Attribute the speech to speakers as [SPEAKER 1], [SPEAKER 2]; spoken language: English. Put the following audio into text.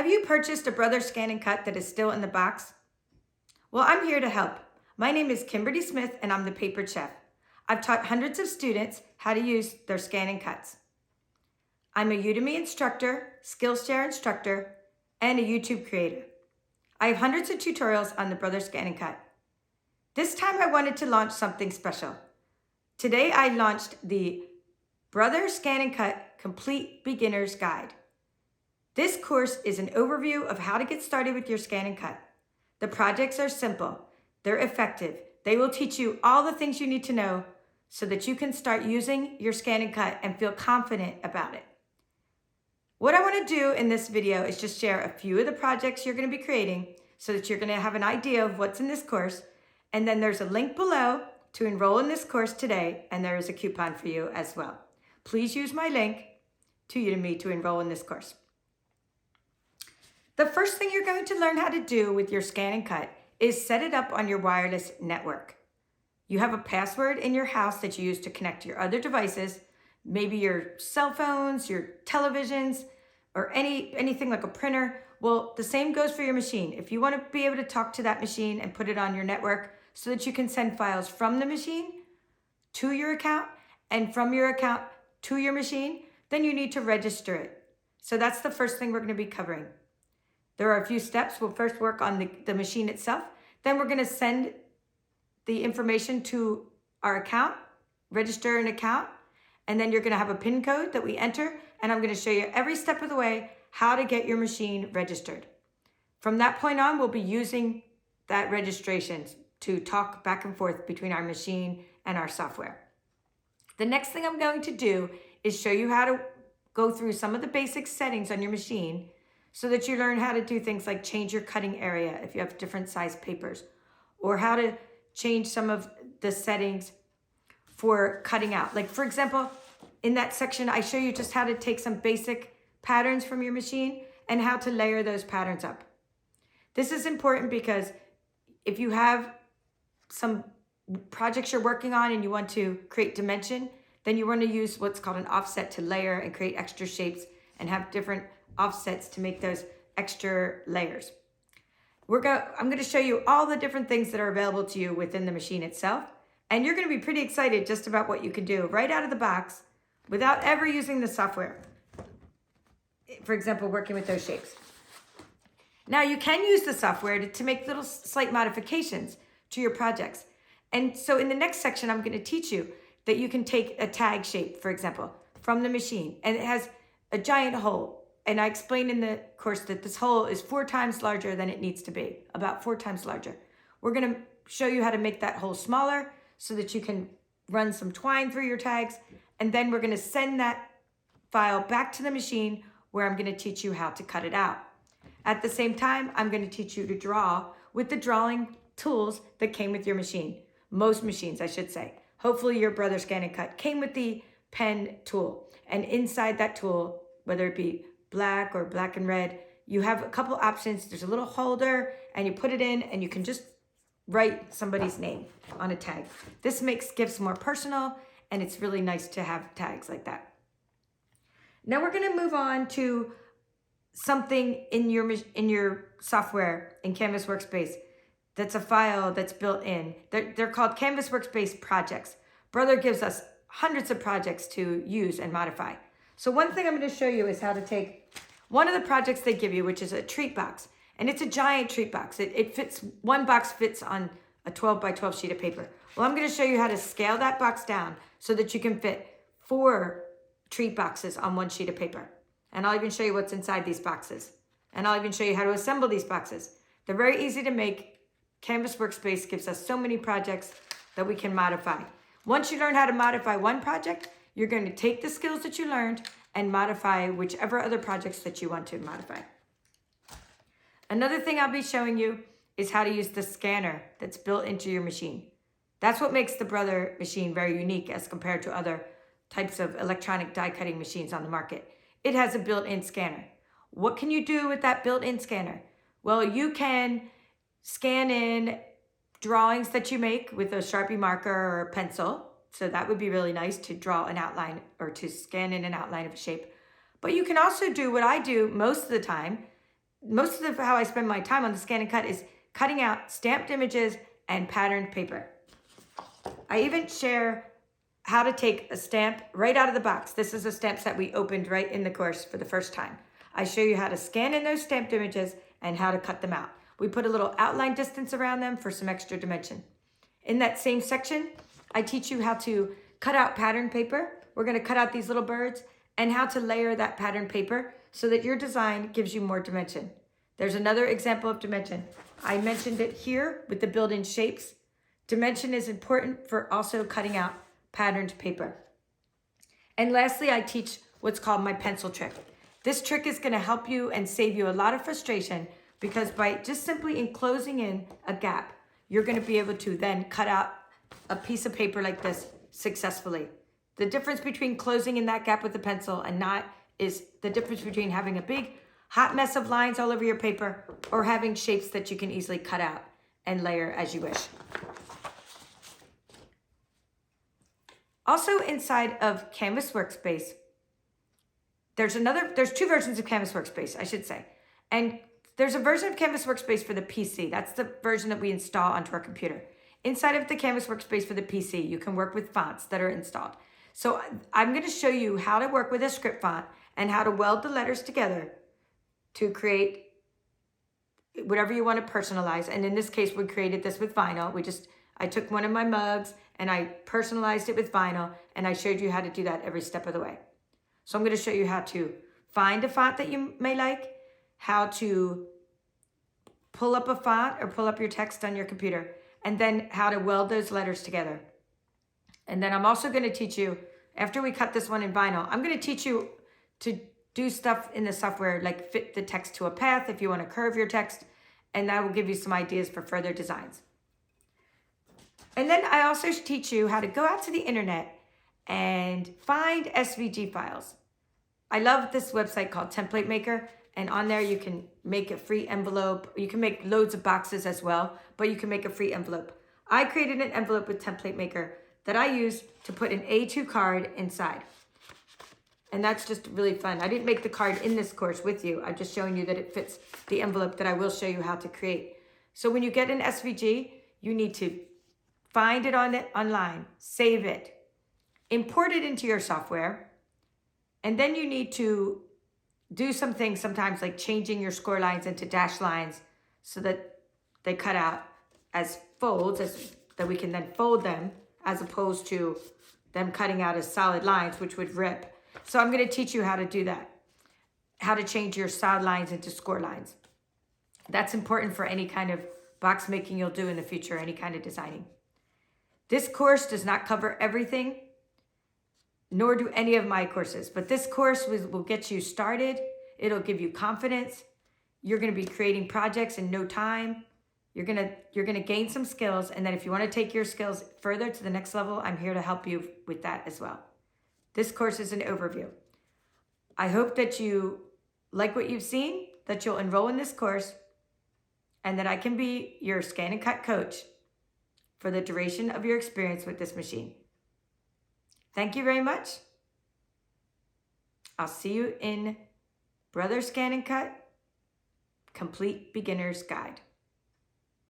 [SPEAKER 1] Have you purchased a Brother ScanNCut that is still in the box? Well, I'm here to help. My name is Kimberly Smith and I'm the paper chef. I've taught hundreds of students how to use their ScanNCuts. I'm a Udemy instructor, Skillshare instructor, and a YouTube creator. I have hundreds of tutorials on the Brother ScanNCut. This time I wanted to launch something special. Today I launched the Brother ScanNCut Complete Beginner's Guide. This course is an overview of how to get started with your ScanNCut. The projects are simple, they're effective. They will teach you all the things you need to know so that you can start using your ScanNCut and feel confident about it. What I want to do in this video is just share a few of the projects you're going to be creating so that you're going to have an idea of what's in this course. And then there's a link below to enroll in this course today, and there is a coupon for you as well. Please use my link to Udemy to enroll in this course. The first thing you're going to learn how to do with your ScanNCut is set it up on your wireless network. You have a password in your house that you use to connect to your other devices, maybe your cell phones, your televisions, or anything like a printer. Well, the same goes for your machine. If you want to be able to talk to that machine and put it on your network so that you can send files from the machine to your account and from your account to your machine, then you need to register it. So that's the first thing we're going to be covering. There are a few steps. We'll first work on the machine itself. Then we're going to send the information to our account, register an account, and then you're going to have a PIN code that we enter, and I'm going to show you every step of the way how to get your machine registered. From that point on, we'll be using that registration to talk back and forth between our machine and our software. The next thing I'm going to do is show you how to go through some of the basic settings on your machine so that you learn how to do things like change your cutting area if you have different size papers, or how to change some of the settings for cutting out. Like for example, in that section, I show you just how to take some basic patterns from your machine and how to layer those patterns up. This is important because if you have some projects you're working on and you want to create dimension, then you want to use what's called an offset to layer and create extra shapes and have different offsets to make those extra layers. I'm going to show you all the different things that are available to you within the machine itself. And you're going to be pretty excited just about what you can do right out of the box without ever using the software. For example, working with those shapes. Now you can use the software to make little slight modifications to your projects. And so in the next section, I'm going to teach you that you can take a tag shape, for example, from the machine, and it has a giant hole. And I explained in the course that this hole is 4 times larger than it needs to be, about 4 times larger. We're going to show you how to make that hole smaller so that you can run some twine through your tags. And then we're going to send that file back to the machine where I'm going to teach you how to cut it out. At the same time, I'm going to teach you to draw with the drawing tools that came with your machine. Most machines, I should say. Hopefully your Brother ScanNCut came with the pen tool. And inside that tool, whether it be black or black and red, you have a couple options. There's a little holder and you put it in and you can just write somebody's name on a tag. This makes GIFs more personal and it's really nice to have tags like that. Now we're going to move on to something in your software in Canvas Workspace that's a file that's built in. They're called Canvas Workspace projects. Brother gives us hundreds of projects to use and modify. So one thing I'm going to show you is how to take one of the projects they give you, which is a treat box. And it's a giant treat box. It fits, one box fits on a 12 by 12 sheet of paper. Well, I'm going to show you how to scale that box down so that you can fit 4 treat boxes on one sheet of paper. And I'll even show you what's inside these boxes. And I'll even show you how to assemble these boxes. They're very easy to make. Canvas Workspace gives us so many projects that we can modify. Once you learn how to modify one project, you're going to take the skills that you learned and modify whichever other projects that you want to modify. Another thing I'll be showing you is how to use the scanner that's built into your machine. That's what makes the Brother machine very unique as compared to other types of electronic die cutting machines on the market. It has a built-in scanner. What can you do with that built-in scanner? Well, you can scan in drawings that you make with a Sharpie marker or a pencil. So that would be really nice to draw an outline or to scan in an outline of a shape. But you can also do what I do most of the time most of how I spend my time on the ScanNCut is cutting out stamped images and patterned paper. I even share how to take a stamp right out of the box. This is a stamp set we opened right in the course for the first time. I show you how to scan in those stamped images and how to cut them out. We put a little outline distance around them for some extra dimension. In that same section, I teach you how to cut out pattern paper. We're going to cut out these little birds and how to layer that pattern paper so that your design gives you more dimension. There's another example of dimension. I mentioned it here with the built-in shapes. Dimension is important for also cutting out patterned paper. And lastly, I teach what's called my pencil trick. This trick is going to help you and save you a lot of frustration, because by just simply enclosing in a gap, you're going to be able to then cut out a piece of paper like this successfully. The difference between closing in that gap with a pencil and not is the difference between having a big hot mess of lines all over your paper or having shapes that you can easily cut out and layer as you wish. Also inside of Canvas Workspace, there's two versions of Canvas Workspace, I should say. And there's a version of Canvas Workspace for the PC. That's the version that we install onto our computer. Inside of the Canvas Workspace for the PC, you can work with fonts that are installed. So I'm going to show you how to work with a script font and how to weld the letters together to create whatever you want to personalize. And in this case, we created this with vinyl. I took one of my mugs and I personalized it with vinyl, and I showed you how to do that every step of the way. So I'm going to show you how to find a font that you may like, how to pull up a font or pull up your text on your computer, and then how to weld those letters together. And then I'm also going to teach you, after we cut this one in vinyl, I'm going to teach you to do stuff in the software like fit the text to a path if you want to curve your text, and that will give you some ideas for further designs. And then I also teach you how to go out to the internet and find SVG files. I love this website called Template Maker, and on there you can make a free envelope. You can make loads of boxes as well, but you can make a free envelope. I created an envelope with Template Maker that I use to put an A2 card inside. And that's just really fun. I didn't make the card in this course with you. I'm just showing you that it fits the envelope that I will show you how to create. So when you get an SVG, you need to find it online, save it, import it into your software, and then you need to do some things sometimes like changing your score lines into dash lines so that they cut out as folds, that we can then fold them, as opposed to them cutting out as solid lines, which would rip. So I'm going to teach you how to do that, how to change your solid lines into score lines. That's important for any kind of box making you'll do in the future, any kind of designing. This course does not cover everything, nor do any of my courses, but this course will get you started. It'll give you confidence. You're going to be creating projects in no time. You're going to gain some skills, and then if you want to take your skills further to the next level, I'm here to help you with that as well. This course is an overview. I hope that you like what you've seen, that you'll enroll in this course, and that I can be your ScanNCut coach for the duration of your experience with this machine. Thank you very much. I'll see you in Brother ScanNCut Complete Beginner's Guide.